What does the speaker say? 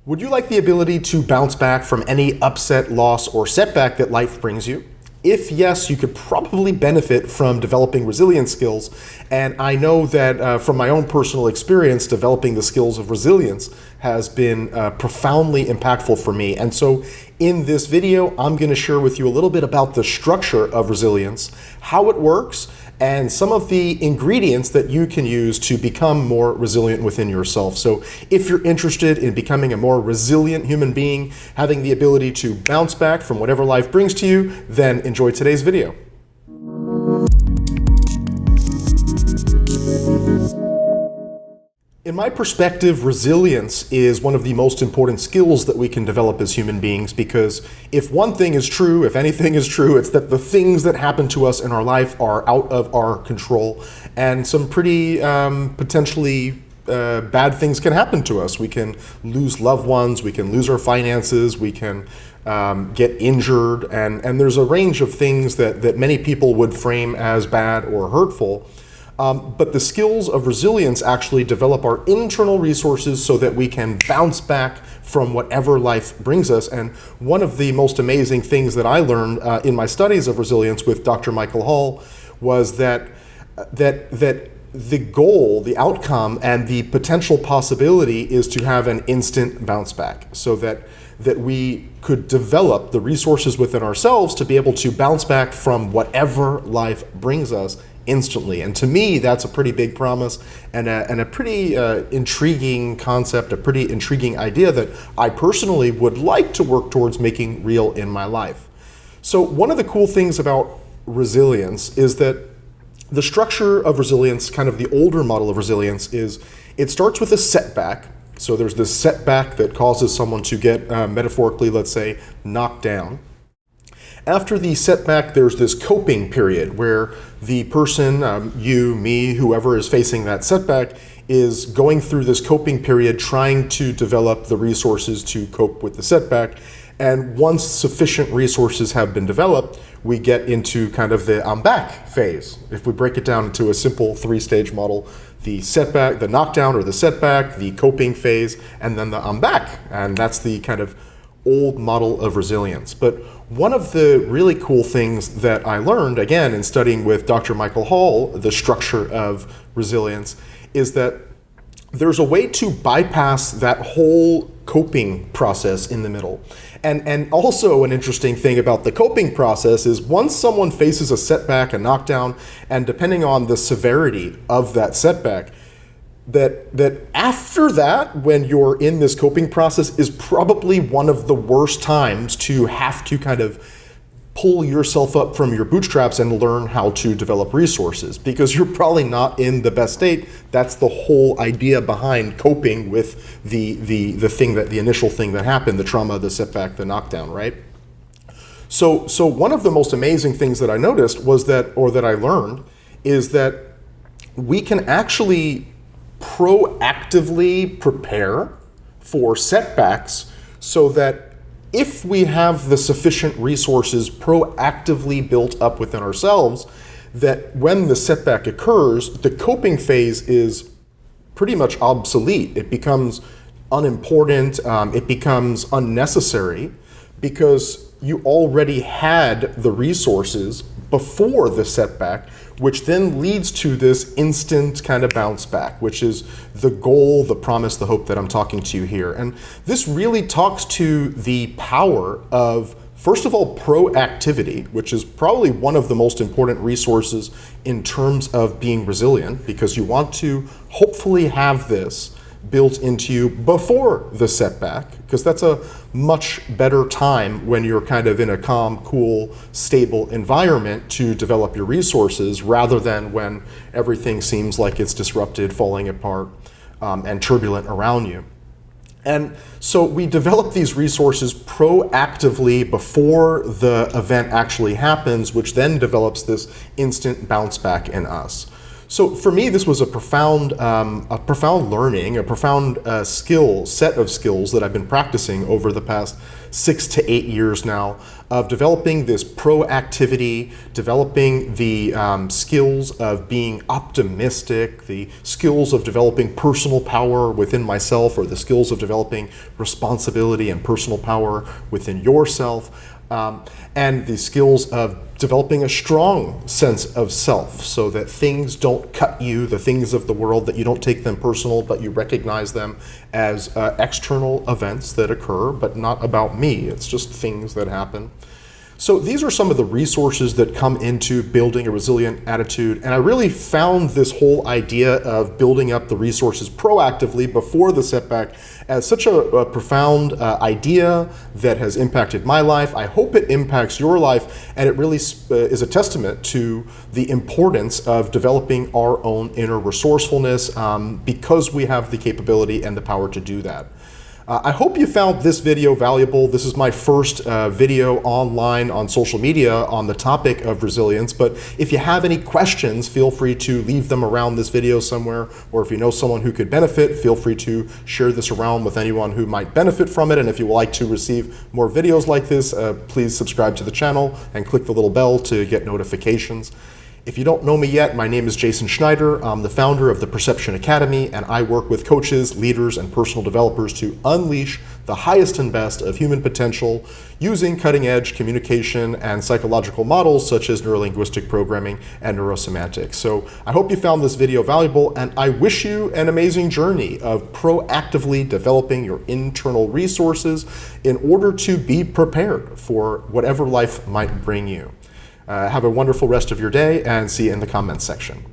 Would you like the ability to bounce back from any upset, loss, or setback that life brings you? If yes, you could probably benefit from developing resilience skills. And I know that from my own personal experience, developing the skills of resilience has been profoundly impactful for me. And so in this video, I'm going to share with you a little bit about the structure of resilience, how it works, and some of the ingredients that you can use to become more resilient within yourself. So if you're interested in becoming a more resilient human being, having the ability to bounce back from whatever life brings to you, then enjoy today's video. In my perspective, resilience is one of the most important skills that we can develop as human beings, because if one thing is true, if anything is true, it's that the things that happen to us in our life are out of our control, and some pretty potentially bad things can happen to us. We can lose loved ones, we can lose our finances, we can get injured, and there's a range of things that many people would frame as bad or hurtful. But the skills of resilience actually develop our internal resources so that we can bounce back from whatever life brings us. And one of the most amazing things that I learned in my studies of resilience with Dr. Michael Hall was that the goal, the outcome, and the potential possibility is to have an instant bounce back, so that we could develop the resources within ourselves to be able to bounce back from whatever life brings us instantly. And to me, that's a pretty big promise and a pretty intriguing concept, a pretty intriguing idea that I personally would like to work towards making real in my life. So one of the cool things about resilience is that the structure of resilience, kind of the older model of resilience, is it starts with a setback. So there's this setback that causes someone to get, metaphorically, let's say, knocked down. After the setback, there's this coping period where the person, you, me, whoever is facing that setback, is going through this coping period trying to develop the resources to cope with the setback. And once sufficient resources have been developed, we get into kind of the I'm back phase. If we break it down into a simple three-stage model, the setback, the knockdown or the setback, the coping phase, and then the I'm back. And that's the kind of old model of resilience. But one of the really cool things that I learned, again, in studying with Dr. Michael Hall, the structure of resilience, is that there's a way to bypass that whole coping process in the middle. And also an interesting thing about the coping process is once someone faces a setback, a knockdown, and depending on the severity of that setback, that after that, when you're in this coping process, is probably one of the worst times to have to kind of pull yourself up from your bootstraps and learn how to develop resources, because you're probably not in the best state. That's the whole idea behind coping with the initial thing that happened, the trauma, the setback, the knockdown, right? So one of the most amazing things that I noticed was that I learned, is that we can actually proactively prepare for setbacks, so that if we have the sufficient resources proactively built up within ourselves, that when the setback occurs, the coping phase is pretty much obsolete. It becomes unimportant, it becomes unnecessary, because you already had the resources before the setback, which then leads to this instant kind of bounce back, which is the goal, the promise, the hope that I'm talking to you here. And this really talks to the power of, first of all, proactivity, which is probably one of the most important resources in terms of being resilient, because you want to hopefully have this built into you before the setback, because that's a much better time when you're kind of in a calm, cool, stable environment to develop your resources, rather than when everything seems like it's disrupted, falling apart, and turbulent around you. And so we develop these resources proactively before the event actually happens, which then develops this instant bounce back in us. So for me, this was a profound learning, a profound set of skills that I've been practicing over the past 6 to 8 years now, of developing this proactivity, developing the skills of being optimistic, the skills of developing personal power within myself, or the skills of developing responsibility and personal power within yourself, and the skills of developing a strong sense of self so that things don't cut you, the things of the world, that you don't take them personal, but you recognize them as external events that occur, but not about me. It's just things that happen. So these are some of the resources that come into building a resilient attitude, and I really found this whole idea of building up the resources proactively before the setback as such a profound idea that has impacted my life. I hope it impacts your life, and it really is a testament to the importance of developing our own inner resourcefulness because we have the capability and the power to do that. I hope you found this video valuable. This is my first video online on social media on the topic of resilience, but if you have any questions, feel free to leave them around this video somewhere, or if you know someone who could benefit, feel free to share this around with anyone who might benefit from it. And if you would like to receive more videos like this, please subscribe to the channel and click the little bell to get notifications. If you don't know me yet, my name is Jason Schneider. I'm the founder of the Perception Academy, and I work with coaches, leaders, and personal developers to unleash the highest and best of human potential using cutting-edge communication and psychological models such as neuro-linguistic programming and Neuro-Semantic. So I hope you found this video valuable, and I wish you an amazing journey of proactively developing your internal resources in order to be prepared for whatever life might bring you. Have a wonderful rest of your day, and see you in the comments section.